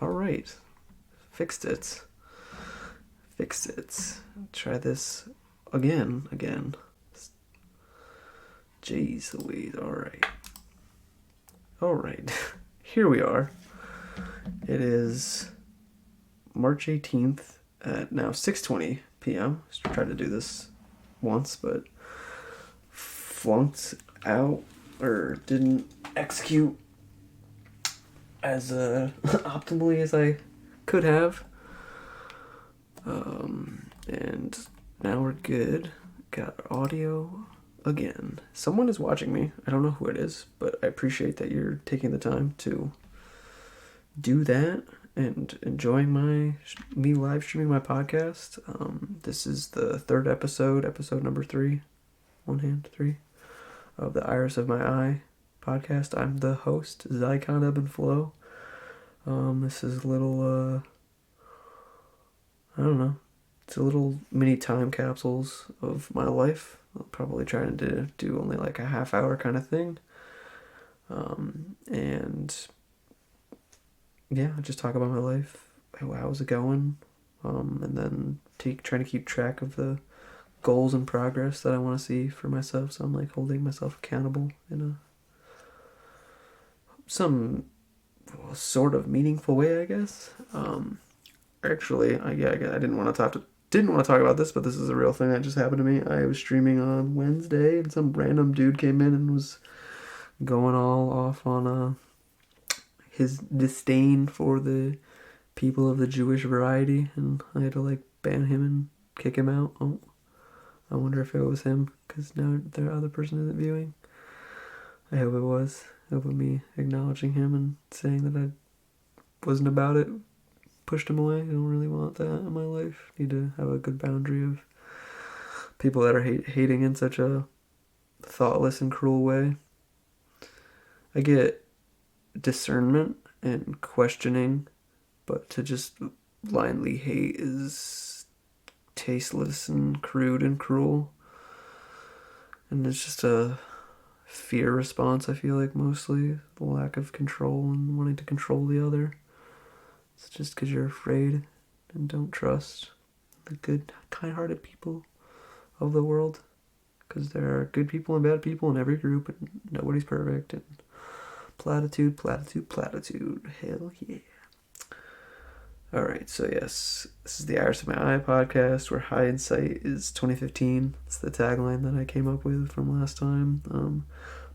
Alright. Fixed it. Try this again. Jeez Louise. Alright. Here we are. It is March 18th at now 6:20 p.m. Just tried to do this once, but flunked out or didn't execute as optimally as I could have. And now we're good. Got audio again. Someone is watching me. I don't know who it is, but I appreciate that you're taking the time to do that and enjoying me live streaming my podcast. This is the third episode number 3, 3, of the Iris of My Eye podcast. I'm the host, Zycon Ebb and Flow. This is a little, I don't know, it's a little mini time capsules of my life. I'll probably try to do only like a half hour kind of thing. And yeah, just talk about my life, how's it going, and then trying to keep track of the goals and progress that I want to see for myself. So I'm like holding myself accountable in some sort of meaningful way, I guess. Actually, I didn't want to talk about this, but this is a real thing that just happened to me. I was streaming on Wednesday, and some random dude came in and was going all off on his disdain for the people of the Jewish variety, and I had to like ban him and kick him out. Oh, I wonder if it was him, because now the other person isn't viewing. I hope it was. I hope me acknowledging him and saying that I wasn't about it pushed him away. I don't really want that in my life. Need to have a good boundary of people that are hating in such a thoughtless and cruel way. I get discernment and questioning, but to just blindly hate is tasteless and crude and cruel. And it's just a fear response, I feel like, mostly. The lack of control and wanting to control the other. It's just because you're afraid and don't trust the good, kind-hearted people of the world. Because there are good people and bad people in every group, and nobody's perfect. And platitude. Hell yeah. Alright, so yes, this is the Iris of My Eye podcast, where hindsight is 2015. It's the tagline that I came up with from last time.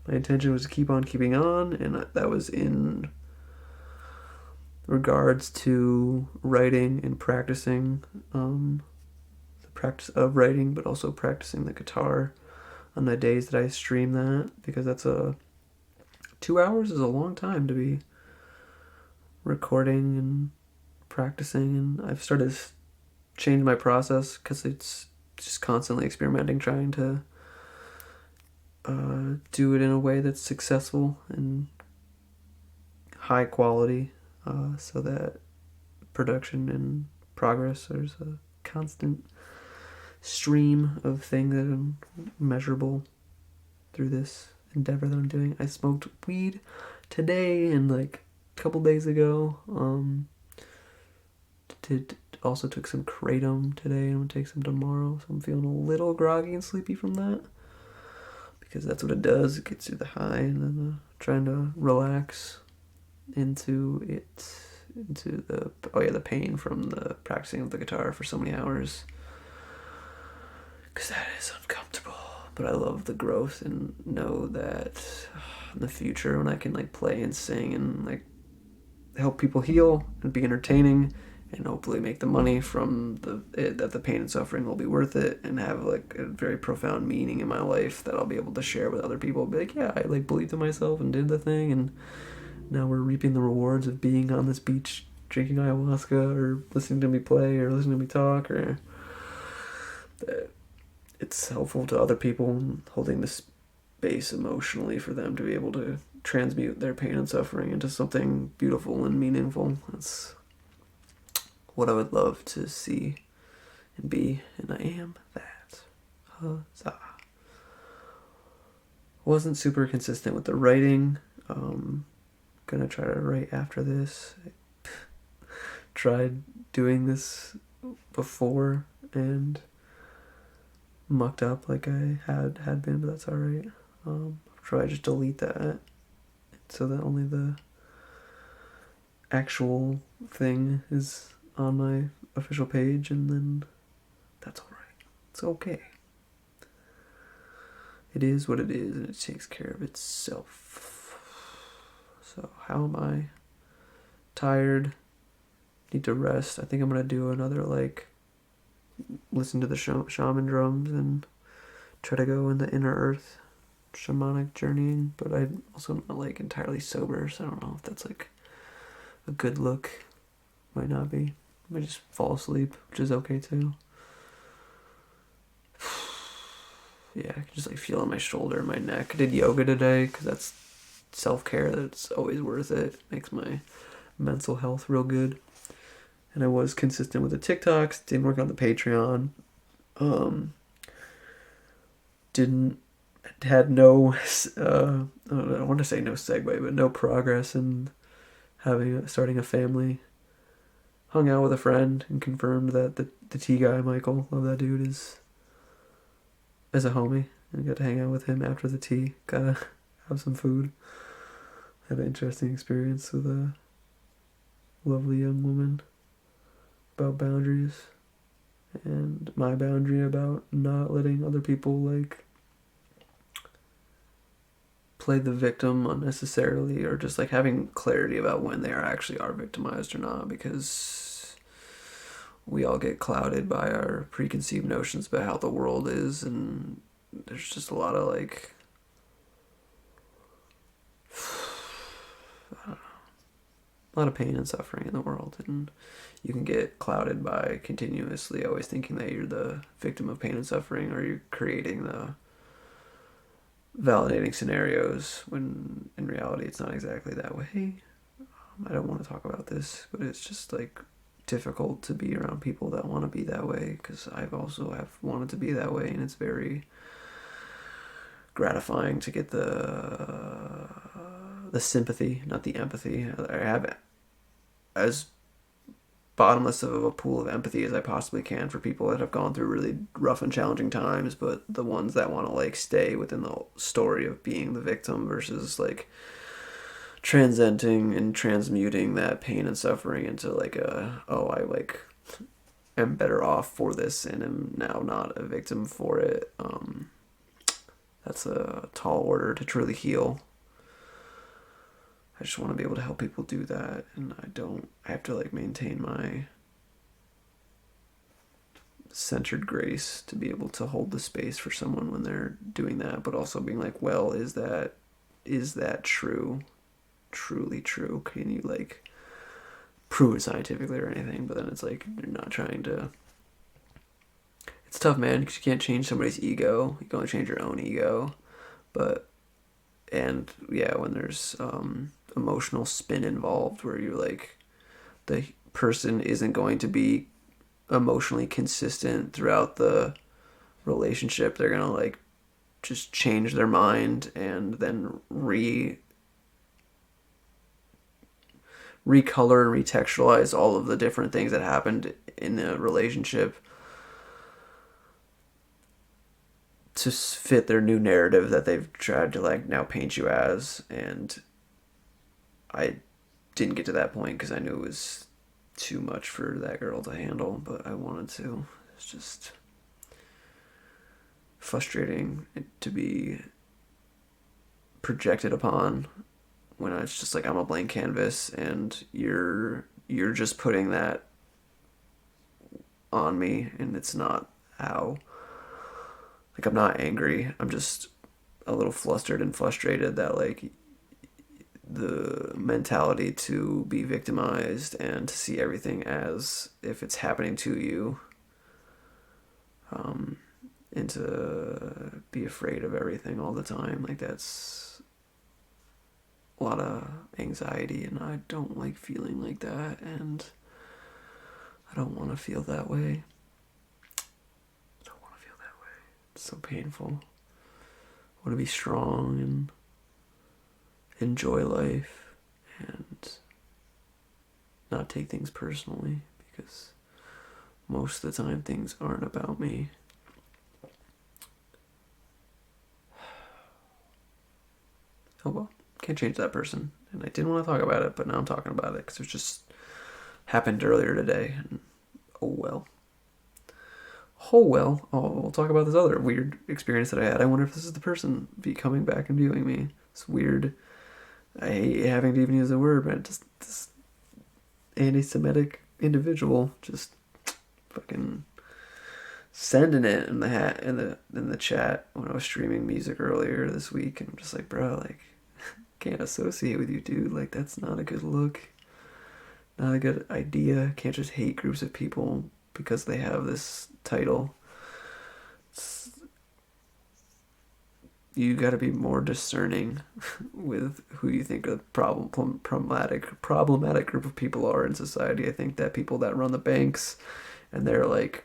My intention was to keep on keeping on, and that was in regards to writing and practicing, the practice of writing, but also practicing the guitar on the days that I stream that, because that's 2 hours is a long time to be recording and practicing, and I've started to change my process because it's just constantly experimenting, trying to do it in a way that's successful and high quality, so that production and progress, there's a constant stream of things that are measurable through this endeavor that I'm doing. I smoked weed today and like a couple days ago. Also took some kratom today, and I'm gonna take some tomorrow, so I'm feeling a little groggy and sleepy from that, because that's what it does. It gets you the high, and then trying to relax into the pain from the practicing of the guitar for so many hours, because that is uncomfortable. But I love the growth and know that in the future, when I can like play and sing and like help people heal and be entertaining, and hopefully make the money from that the pain and suffering will be worth it, and have like a very profound meaning in my life that I'll be able to share with other people. Be like, yeah, I like believed in myself and did the thing, and now we're reaping the rewards of being on this beach drinking ayahuasca, or listening to me play, or listening to me talk, or that it's helpful to other people, and holding the space emotionally for them to be able to transmute their pain and suffering into something beautiful and meaningful. That's what I would love to see and be, and I am that. Huzzah. Wasn't super consistent with the writing. Gonna try to write after this. tried doing this before and mucked up like I had been, but that's alright. I'll try to just delete that so that only the actual thing is on my official page, and then that's alright. It's okay. It is what it is, and it takes care of itself. So, how am I? Tired. Need to rest. I think I'm gonna do another, like, listen to the shaman drums and try to go in the inner earth shamanic journeying, but I'm also not, like, entirely sober, so I don't know if that's, like, a good look. Might not be. I might just fall asleep, which is okay too. Yeah, I can just, like, feel on my shoulder and my neck. I did yoga today because that's self-care. That's always worth it. Makes my mental health real good. And I was consistent with the TikToks. Didn't work on the Patreon. Didn't had no I want to say no segue, but no progress in starting a family. Hung out with a friend and confirmed that the tea guy Michael, love that dude, is a homie, and got to hang out with him after the tea. Gotta have some food. Had an interesting experience with a lovely young woman about boundaries, and my boundary about not letting other people, like, play the victim unnecessarily, or just, like, having clarity about when they actually are victimized or not, because we all get clouded by our preconceived notions about how the world is, and there's just a lot of, like, I don't know, a lot of pain and suffering in the world, and you can get clouded by continuously always thinking that you're the victim of pain and suffering, or you're creating the validating scenarios when in reality it's not exactly that way. I don't want to talk about this, but it's just, like, difficult to be around people that want to be that way, because I've also have wanted to be that way, and it's very gratifying to get the sympathy, not the empathy. I have as bottomless of a pool of empathy as I possibly can for people that have gone through really rough and challenging times, but the ones that want to, like, stay within the story of being the victim versus, like, transcending and transmuting that pain and suffering into, like, I, like, am better off for this and am now not a victim for it. That's a tall order to truly heal. I just want to be able to help people do that, and I have to, like, maintain my centered grace to be able to hold the space for someone when they're doing that, but also being like, well, is that true? Truly true? Can you, like, prove it scientifically or anything? But then it's like, you're not trying to. It's tough, man, because you can't change somebody's ego. You can only change your own ego. But, and yeah, when there's emotional spin involved, where you're like, the person isn't going to be emotionally consistent throughout the relationship. They're gonna, like, just change their mind and then recolor and retextualize all of the different things that happened in the relationship to fit their new narrative that they've tried to, like, now paint you as. And I didn't get to that point because I knew it was too much for that girl to handle, but I wanted to. It's just frustrating to be projected upon when it's just like, I'm a blank canvas and you're just putting that on me, and it's not how. Like, I'm not angry. I'm just a little flustered and frustrated that, like, the mentality to be victimized and to see everything as if it's happening to you, and to be afraid of everything all the time, like, that's a lot of anxiety, and I don't like feeling like that, and I don't want to feel that way. It's so painful. I want to be strong and enjoy life, and not take things personally, because most of the time things aren't about me. Oh well, can't change that person. And I didn't want to talk about it, but now I'm talking about it because it just happened earlier today. And oh well. Oh well. Oh, we'll talk about this other weird experience that I had. I wonder if this is the person be coming back and viewing me. It's weird. I hate having to even use the word, but just this anti-Semitic individual just fucking sending it in the hat in the chat when I was streaming music earlier this week, and I'm just like, bro, like, can't associate with you, dude. Like, that's not a good look, not a good idea. Can't just hate groups of people because they have this title. You got to be more discerning with who you think a problematic group of people are in society. I think that people that run the banks and their like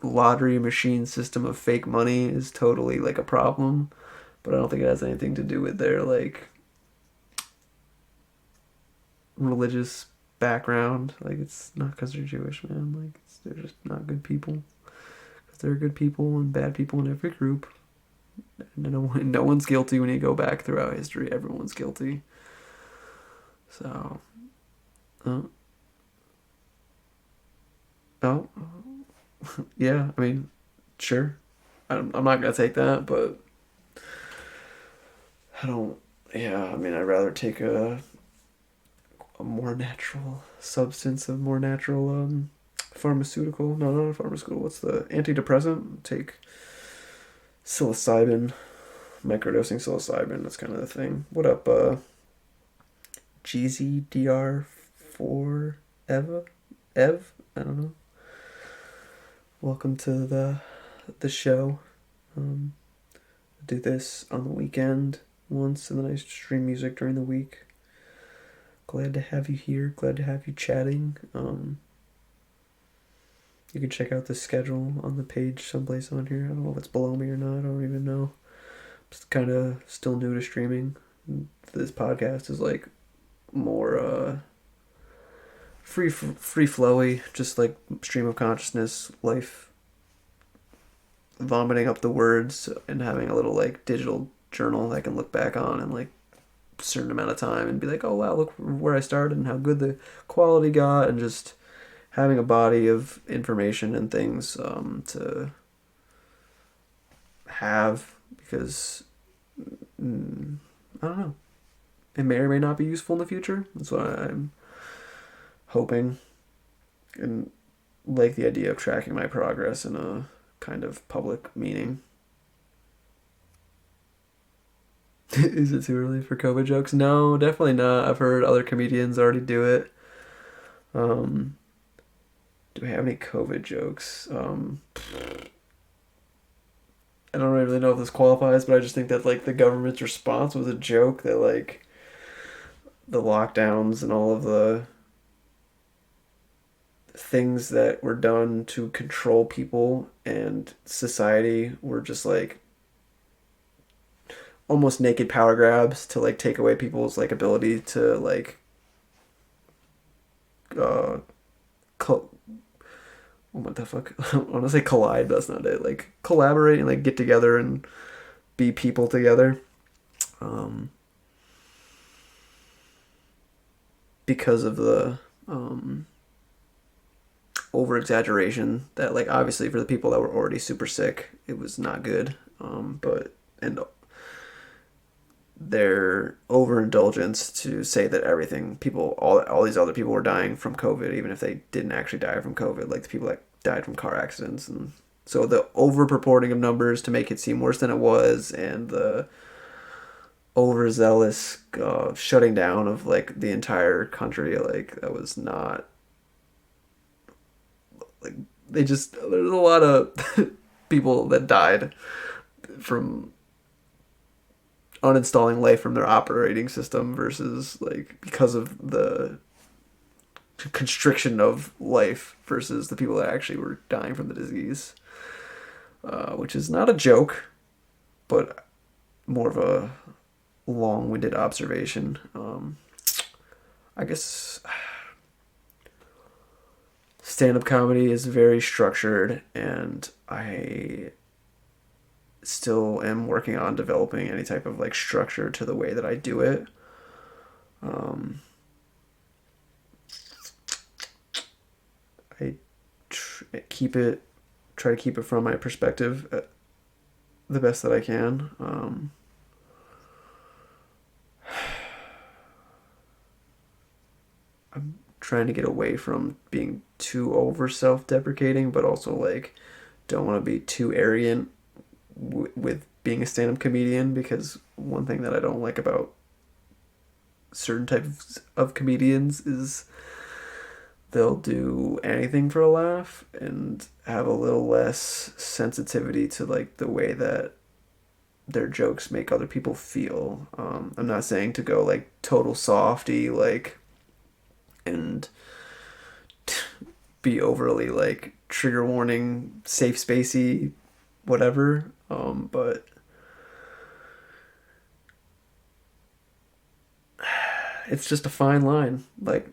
lottery machine system of fake money is totally like a problem, but I don't think it has anything to do with their like religious background. Like, it's not because they're Jewish, man. Like, they're just not good people. Because there are good people and bad people in every group. And no one's guilty when you go back throughout history. Everyone's guilty. So, uh, oh, yeah. I mean, sure. I'm not gonna take that, but I don't. Yeah, I mean, I'd rather take a more natural substance, a more natural pharmaceutical. No, not a pharmaceutical. What's the antidepressant? Take psilocybin, microdosing psilocybin. That's kind of the thing. What up, GZDR4 Eva? Ev? I don't know. Welcome to the show. I do this on the weekend once, and then I stream music during the week. Glad to have you here. Glad to have you chatting. You can check out the schedule on the page someplace on here. I don't know if it's below me or not. I don't even know. I'm just kind of still new to streaming. This podcast is like more free flowy, just like stream of consciousness, life, vomiting up the words and having a little like digital journal I can look back on and like a certain amount of time and be like, oh wow, look where I started and how good the quality got, and just having a body of information and things to have, because I don't know, it may or may not be useful in the future. That's what I'm hoping, and like the idea of tracking my progress in a kind of public meaning. Is it too early for COVID jokes? No, definitely not. I've heard other comedians already do it. Do we have any COVID jokes? I don't really know if this qualifies, but I just think that like the government's response was a joke, that like the lockdowns and all of the things that were done to control people and society were just like almost naked power grabs to like take away people's like ability to like uh what the fuck? I want to say collide, but that's not it. Like collaborate and like get together and be people together. Because of the over exaggeration that like obviously for the people that were already super sick, it was not good. But and their overindulgence to say that everything people all these other people were dying from COVID, even if they didn't actually die from COVID, like the people that died from car accidents. And so the over purporting of numbers to make it seem worse than it was, and the overzealous shutting down of like the entire country, like that was not like there's a lot of people that died from uninstalling life from their operating system versus like because of the constriction of life versus the people that actually were dying from the disease, which is not a joke, but more of a long-winded observation. I guess stand-up comedy is very structured, and I still am working on developing any type of like structure to the way that I do it. Um, I keep it, try to keep it from my perspective the best that I can. I'm trying to get away from being too over self-deprecating, but also like don't want to be too arrogant with being a stand-up comedian, because one thing that I don't like about certain types of comedians is they'll do anything for a laugh and have a little less sensitivity to like the way that their jokes make other people feel. I'm not saying to go like total softy, like, and be overly like trigger warning, safe spacey, whatever. But it's just a fine line. Like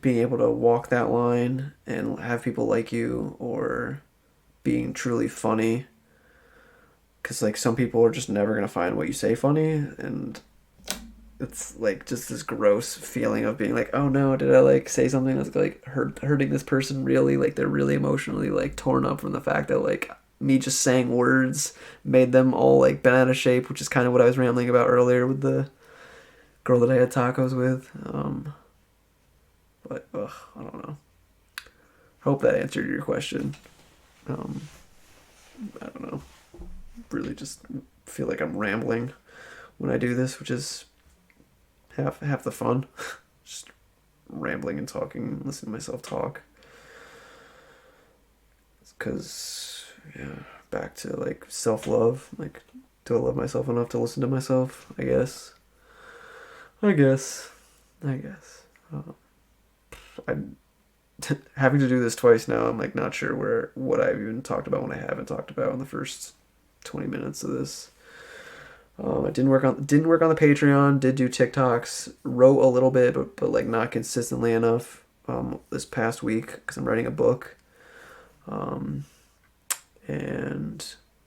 being able to walk that line and have people like you, or being truly funny. Because like some people are just never gonna find what you say funny, and it's like just this gross feeling of being like, oh no, did I like say something that's like hurting this person really? Like they're really emotionally like torn up from the fact that like me just saying words made them all like bent out of shape, which is kind of what I was rambling about earlier with the girl that I had tacos with. But I don't know. Hope that answered your question. Um, I don't know. Really, just feel like I'm rambling when I do this, which is half the fun. Just rambling and talking, listening to myself talk. Because yeah, back to like self-love. Like, do I love myself enough to listen to myself? I guess. I guess. I having to do this twice now. I'm like not sure what I've even talked about when I haven't talked about in the first 20 minutes of this. I didn't work on the Patreon. Did do TikToks. Wrote a little bit, but like not consistently enough. This past week because I'm writing a book. And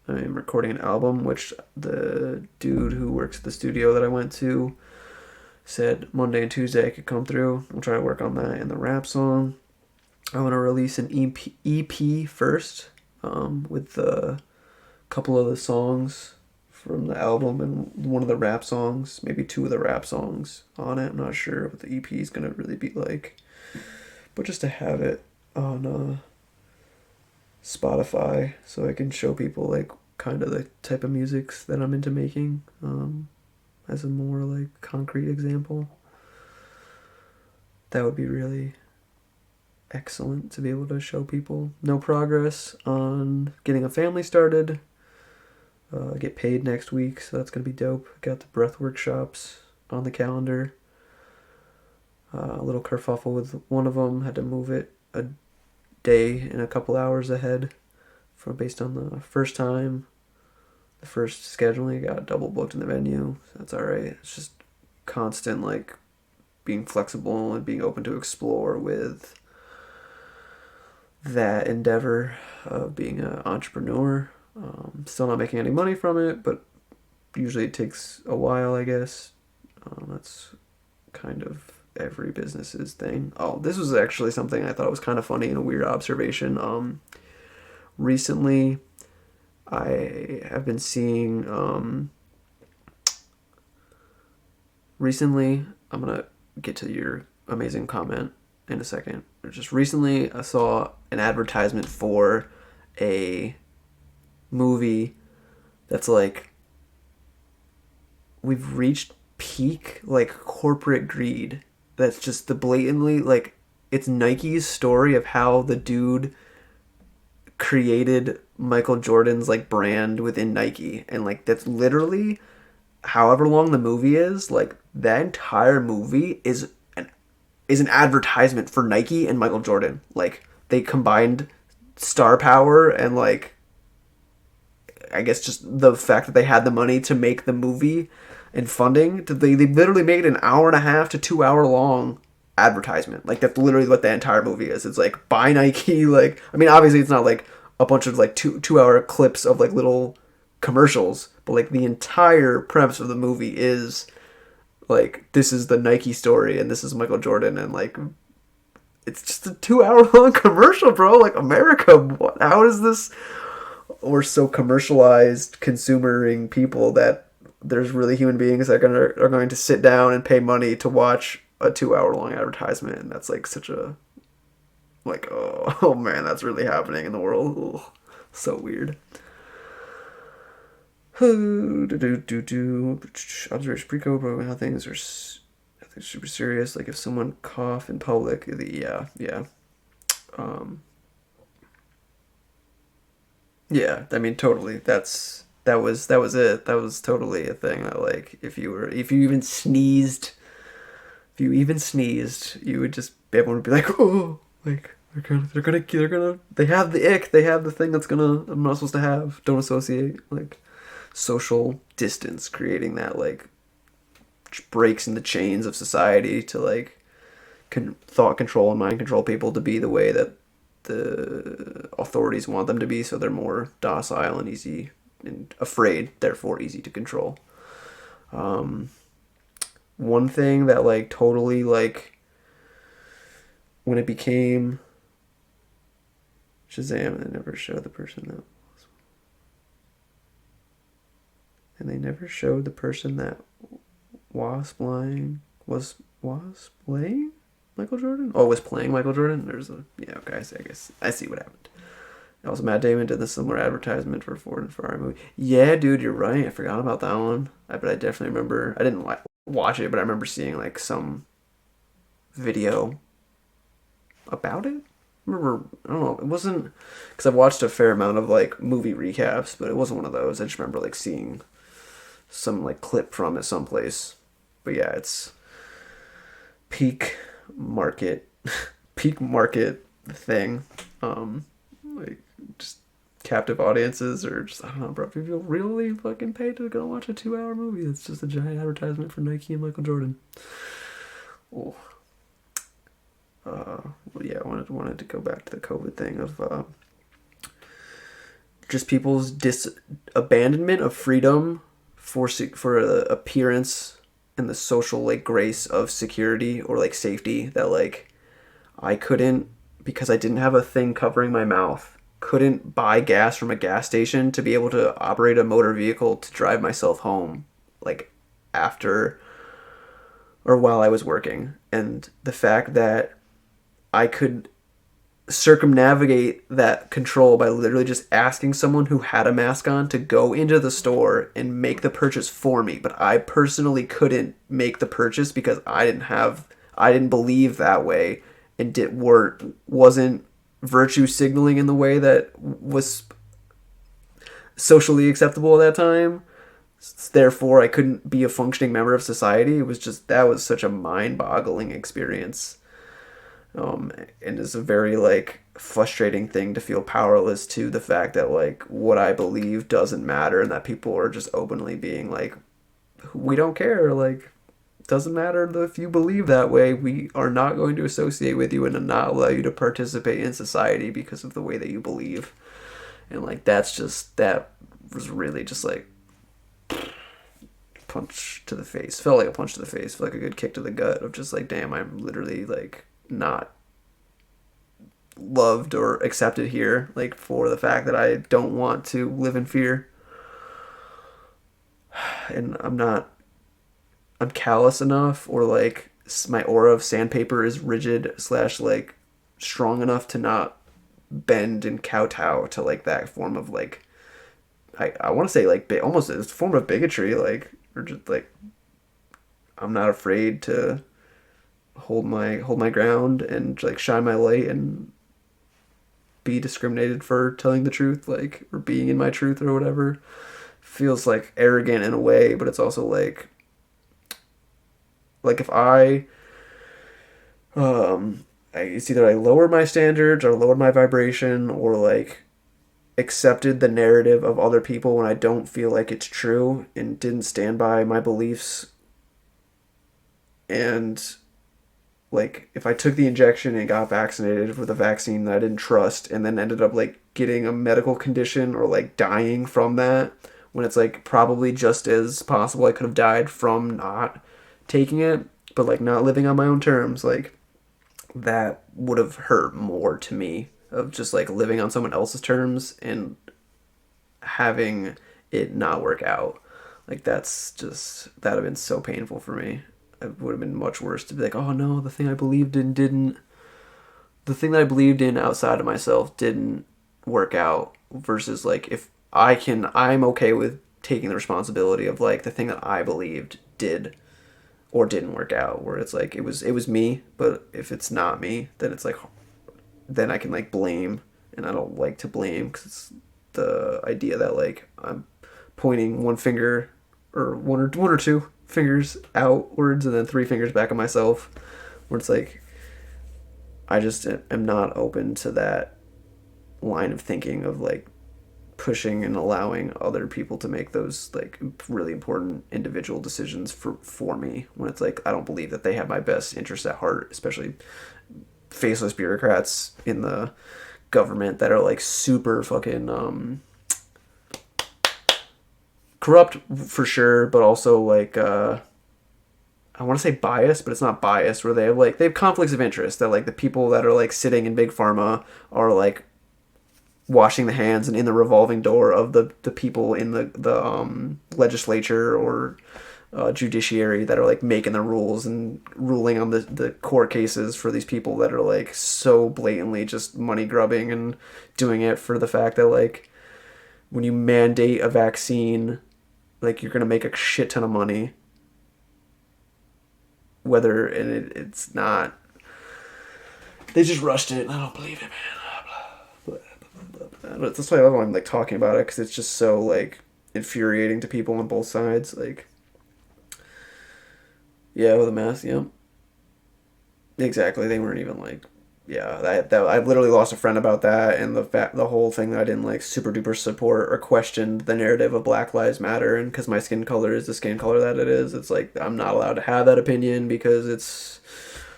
I'm recording an album, which the dude who works at the studio that I went to said Monday and Tuesday I could come through. I'll try to work on that and the rap song. I want to release an EP first, with a couple of the songs from the album and one of the rap songs, maybe two of the rap songs on it. I'm not sure what the EP is going to really be like. But just to have it on Spotify so I can show people like kind of the type of music that I'm into making, as a more like concrete example. That would be really excellent to be able to show people. No progress on getting a family started. I get paid next week, so that's going to be dope. Got the breath workshops on the calendar. A little kerfuffle with one of them. Had to move it a day and a couple hours ahead based on the first time. The first scheduling got double booked in the venue. So that's alright. It's just constant like being flexible and being open to explore with that endeavor of being an entrepreneur. Still not making any money from it, but usually it takes a while, I guess. That's kind of every business's thing. Oh, this was actually something I thought was kind of funny and a weird observation. Recently, I have been seeing. Recently, I'm gonna get to your amazing comment in a second. Just recently, I saw an advertisement for a movie that's like, we've reached peak like corporate greed. That's just the blatantly like, it's Nike's story of how the dude created Michael Jordan's like brand within Nike, and like that's literally however long the movie is. Like that entire movie is an advertisement for Nike and Michael Jordan. Like they combined star power and like I guess just the fact that they had the money to make the movie in funding. They literally made an hour and a half to 2 hour long advertisement. Like that's literally what the entire movie is. It's like buy Nike. Like I mean, obviously it's not like a bunch of like two hour clips of like little commercials, but like the entire premise of the movie is like this is the Nike story and this is Michael Jordan and like it's just a 2 hour long commercial, bro. Like America, what? How is this? We're so commercialized, consumering people that there's really human beings that are going to sit down and pay money to watch a 2 hour long advertisement, and that's like such a like oh man, that's really happening in the world. Ugh, so weird. Observation pre-COVID, how things are super serious. Like if someone cough in public, yeah. Um, yeah, I mean, totally. That was it. That was totally a thing. That like if you even sneezed, you would just everyone would be like, oh, like they have the ick. They have the thing that's gonna I'm not supposed to have. Don't associate like social distance, creating that like breaks in the chains of society to like thought control and mind control people to be the way that the authorities want them to be, so they're more docile and easy and afraid, therefore easy to control. Um, One thing that like totally like when it became Shazam, they never showed the person that and they never showed the person that was playing Michael Jordan. Oh, was playing Michael Jordan. There's a yeah. Okay, I guess I see what happened. Also, Matt Damon did the similar advertisement for Ford and Ferrari movie. Yeah, dude, you're right. I forgot about that one. But I definitely remember. I didn't watch it, but I remember seeing like some video about it. I remember, I don't know. It wasn't because I've watched a fair amount of like movie recaps, but it wasn't one of those. I just remember like seeing some like clip from it someplace. But yeah, it's peak market, peak market thing. Like just captive audiences or just I don't know, bro. People really fucking pay to go watch a 2 hour movie. It's just a giant advertisement for Nike and Michael Jordan. Oh, well, yeah. I wanted to go back to the COVID thing of just people's abandonment of freedom for the appearance and the social like grace of security or like safety that like I couldn't because I didn't have a thing covering my mouth couldn't buy gas from a gas station to be able to operate a motor vehicle to drive myself home like after or while I was working, and the fact that I could circumnavigate that control by literally just asking someone who had a mask on to go into the store and make the purchase for me, but I personally couldn't make the purchase because I didn't believe that way and wasn't virtue signaling in the way that was socially acceptable at that time. Therefore I couldn't be a functioning member of society. It was just that was such a mind-boggling experience. And it's a very like frustrating thing to feel powerless to the fact that like what I believe doesn't matter and that people are just openly being like we don't care, like doesn't matter if you believe that way, we are not going to associate with you and not allow you to participate in society because of the way that you believe. And like that was really just like punch to the face. Felt like a punch to the face, felt like a good kick to the gut of just like damn, I'm literally like not loved or accepted here, like for the fact that I don't want to live in fear. And I'm callous enough, or like my aura of sandpaper is rigid slash like strong enough to not bend and kowtow to like that form of like I want to say like almost a form of bigotry, like or just like I'm not afraid to hold my ground and like shine my light and be discriminated for telling the truth, like or being in my truth or whatever. Feels like arrogant in a way, but it's also like if it's either I lower my standards or lower my vibration or like accepted the narrative of other people when I don't feel like it's true and didn't stand by my beliefs. And like if I took the injection and got vaccinated with a vaccine that I didn't trust and then ended up like getting a medical condition or like dying from that, when it's like probably just as possible I could have died from not taking it, but like not living on my own terms, like that would have hurt more to me of just like living on someone else's terms and having it not work out. Like that's just that would have been so painful for me. It would have been much worse to be like, oh no, the thing I believed in didn't. The thing that I believed in outside of myself didn't work out. Versus like if I'm okay with taking the responsibility of like the thing that I believed did or didn't work out. Where it's like it was me, but if it's not me, then it's like then I can like blame, and I don't like to blame because it's the idea that like I'm pointing one finger or one or two fingers outwards and then three fingers back at myself, where it's like I just am not open to that line of thinking of like pushing and allowing other people to make those like really important individual decisions for me when it's like I don't believe that they have my best interests at heart, especially faceless bureaucrats in the government that are like super fucking corrupt for sure, but also like I want to say biased, but it's not biased. Where they have conflicts of interest that like the people that are like sitting in big pharma are like washing the hands and in the revolving door of the people in the legislature or judiciary that are like making the rules and ruling on the court cases for these people that are like so blatantly just money grubbing and doing it for the fact that like when you mandate a vaccine, like you're gonna make a shit ton of money. Whether it's not, they just rushed it. I don't believe it, man. That's why I love when I'm like talking about it because it's just so like infuriating to people on both sides. Like, yeah, with a mask, yeah, exactly. They weren't even like, yeah. I literally lost a friend about that, and the whole thing that I didn't like super duper support or questioned the narrative of Black Lives Matter, and because my skin color is the skin color that it is, it's like I'm not allowed to have that opinion because it's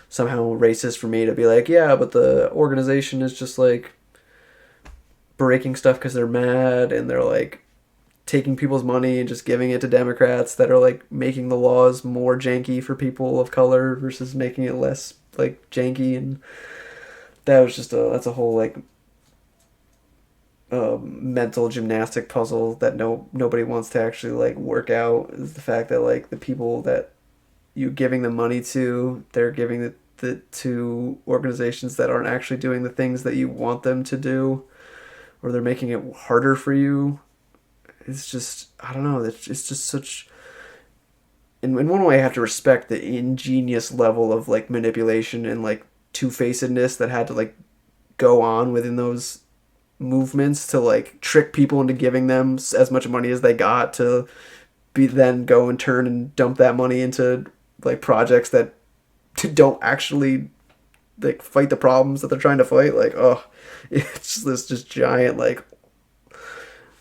somehow racist for me to be like, yeah, but the organization is just like breaking stuff because they're mad and they're like taking people's money and just giving it to Democrats that are like making the laws more janky for people of color versus making it less like janky. And that was just that's a whole like mental gymnastic puzzle that nobody wants to actually like work out, is the fact that like the people that you giving the money to, they're giving the to organizations that aren't actually doing the things that you want them to do, or they're making it harder for you. It's just, I don't know, it's just such, in one way I have to respect the ingenious level of like manipulation and like two-facedness that had to like go on within those movements to like trick people into giving them as much money as they got to be then go and turn and dump that money into like projects that don't actually like fight the problems that they're trying to fight. Like, oh, it's this just giant like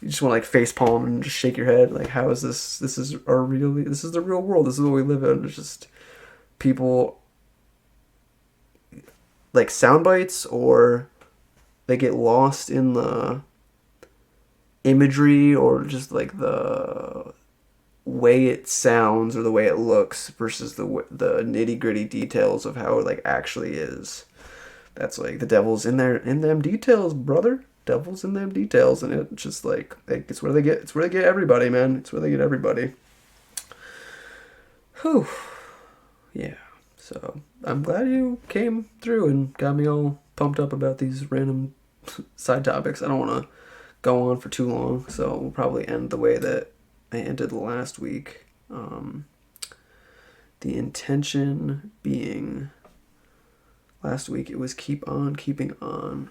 you just want to like face palm and just shake your head. Like, how is this? This is this is the real world. This is what we live in. It's just people like sound bites, or they get lost in the imagery or just like the way it sounds or the way it looks versus the nitty gritty details of how it like actually is. That's like the devil's in them details, brother. Devil's in them details, and it's just like it's where they get everybody, man. It's where they get everybody. Whew. Yeah. So I'm glad you came through and got me all pumped up about these random side topics. I don't want to go on for too long, so we'll probably end the way that I ended last week. The intention being last week it was keep on keeping on.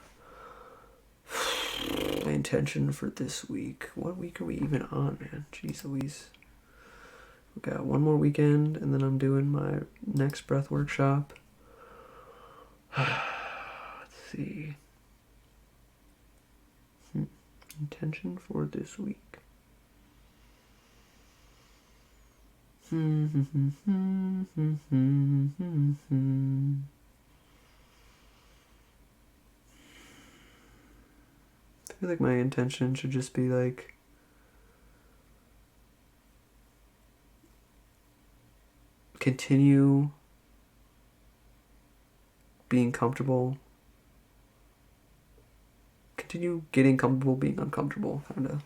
My intention for this week. What week are we even on, man? Jeez Louise. We got one more weekend, and then I'm doing my next breath workshop. Let's see. Intention for this week. I feel like my intention should just be like continue being comfortable. Continue getting comfortable being uncomfortable, kind of.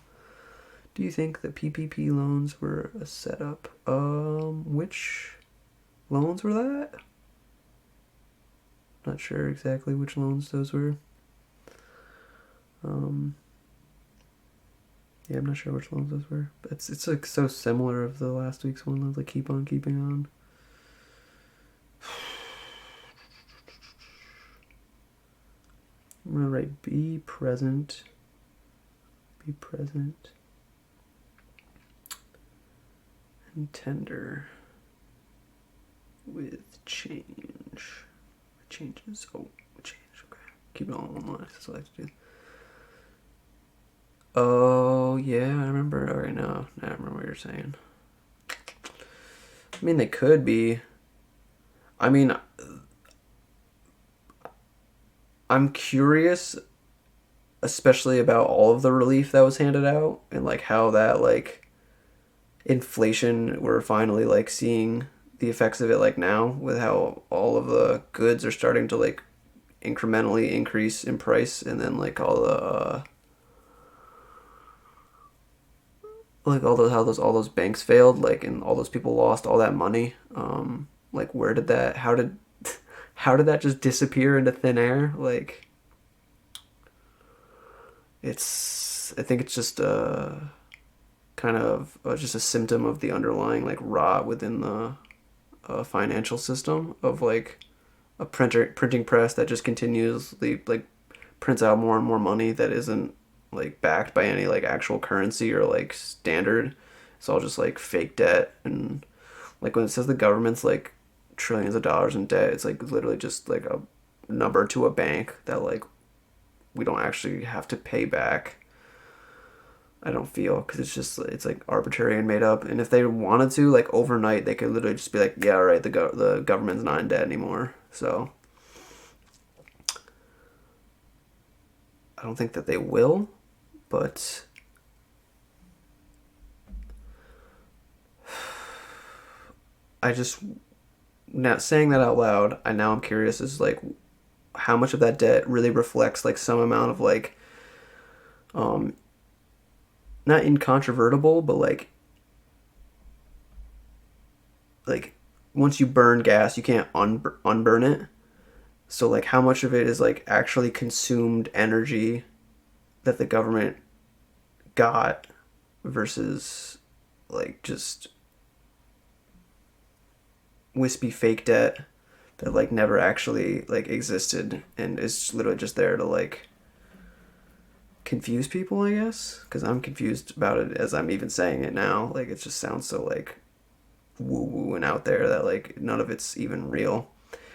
Do you think the PPP loans were a setup? Which loans were that? Not sure exactly which loans those were. Yeah, I'm not sure which loans those were. But it's like so similar of the last week's one. Like keep on keeping on. I'm gonna write be present. Be present. And tender with change. Changes. Oh, change. Okay. Keep it all in one line. That's what I like to do. Oh, yeah, I remember. All right, now I remember what you're saying. I mean, they could be. I mean, I'm curious, especially about all of the relief that was handed out and like how that like inflation, we're finally like seeing the effects of it like now with how all of the goods are starting to like incrementally increase in price, and then like all the all those banks failed, like, and all those people lost all that money. Like, where did that? How did that just disappear into thin air? Like, I think it's just kind of just a symptom of the underlying like rot within the financial system of like a printing press that just continuously like prints out more and more money that isn't like backed by any like actual currency or like standard. It's all just like fake debt. And like when it says the government's like trillions of dollars in debt, it's like literally just like a number to a bank that like we don't actually have to pay back. I don't feel, because it's like arbitrary and made up. And if they wanted to, like overnight, they could literally just be like, yeah, right, the government's not in debt anymore. So I don't think that they will, but I just, now saying that out loud, I'm curious is like how much of that debt really reflects like some amount of like um not incontrovertible, but like once you burn gas, you can't unburn it. So like how much of it is like actually consumed energy that the government got versus like just wispy fake debt that like never actually like existed and is literally just there to like confuse people, I guess, because I'm confused about it as I'm even saying it now. Like it just sounds so like woo woo and out there that like none of it's even real.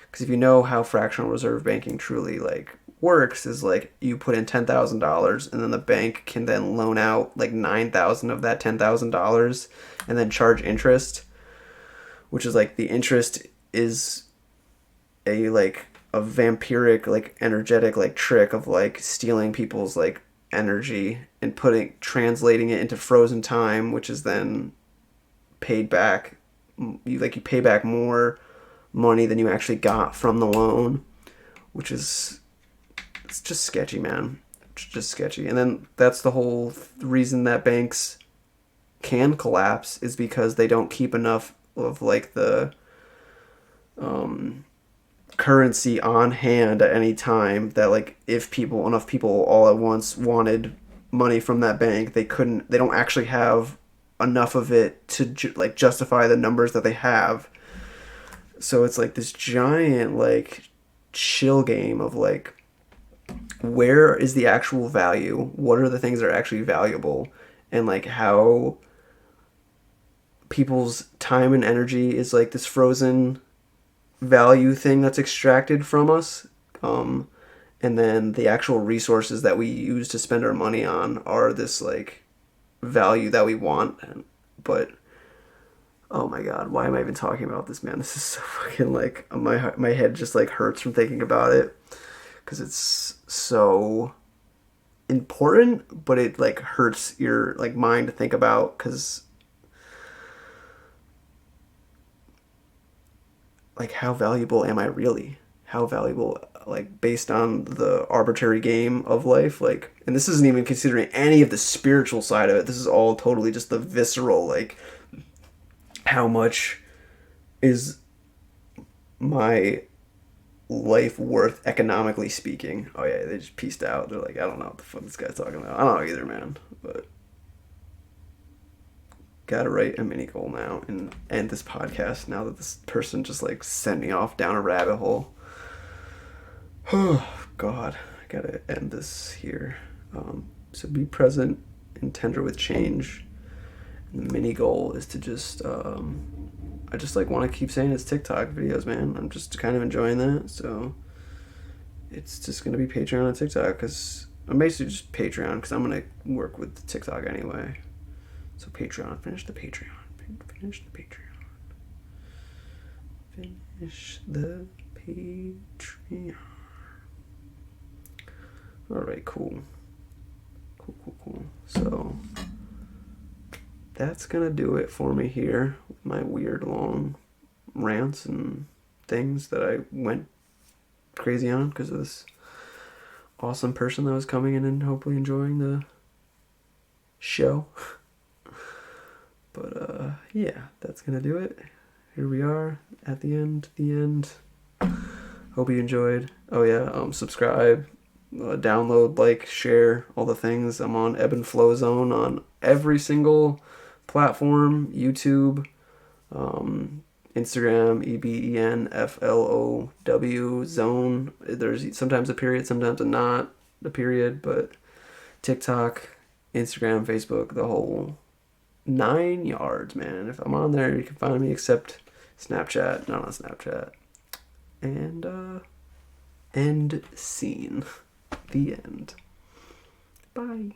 Because if you know how fractional reserve banking truly like works, is like you put in $10,000 and then the bank can then loan out like 9,000 of that $10,000 and then charge interest, which is like the interest is a vampiric like energetic like trick of like stealing people's like energy and translating it into frozen time, which is then paid back. You pay back more money than you actually got from the loan, which is, it's just sketchy, man. It's just sketchy. And then that's the whole reason that banks can collapse, is because they don't keep enough of like the currency on hand at any time, that like if enough people all at once wanted money from that bank, they don't actually have enough of it to like justify the numbers that they have. So it's like this giant like chill game of like, where is the actual value? What are the things that are actually valuable? And like how people's time and energy is like this frozen value thing that's extracted from us. and then the actual resources that we use to spend our money on are this like value that we want. But oh my god, why am I even talking about this, man? This is so fucking like my head just like hurts from thinking about it because it's so important, but it like hurts your like mind to think about because like how valuable am I really? How valuable, like based on the arbitrary game of life, like, and this isn't even considering any of the spiritual side of it. This is all totally just the visceral, like how much is my life worth economically speaking. Oh yeah, they just pieced out. They're like, I don't know what the fuck this guy's talking about. I don't know either, man. But gotta write a mini goal now and end this podcast now that this person just like sent me off down a rabbit hole. Oh god, I gotta end this here. So be present and tender with change. And the mini goal is to just I just like want to keep saying it's TikTok videos, man. I'm just kind of enjoying that, so it's just gonna be Patreon and TikTok because I'm basically just Patreon because I'm gonna work with the TikTok anyway. So Patreon, finish the Patreon, finish the Patreon, finish the Patreon. All right, cool. So that's gonna do it for me here with my weird long rants and things that I went crazy on because of this awesome person that was coming in and hopefully enjoying the show. But yeah, that's gonna do it. Here we are at the end. Hope you enjoyed. Oh yeah, subscribe, download, like, share, all the things. I'm on Ebb and Flow Zone on every single platform. YouTube, Instagram, EBENFLOW Zone. There's sometimes a period, sometimes a not a period, but TikTok, Instagram, Facebook, the whole 9 yards, man. If I'm on there, you can find me, except Snapchat. Not on Snapchat. And end scene. The end. Bye.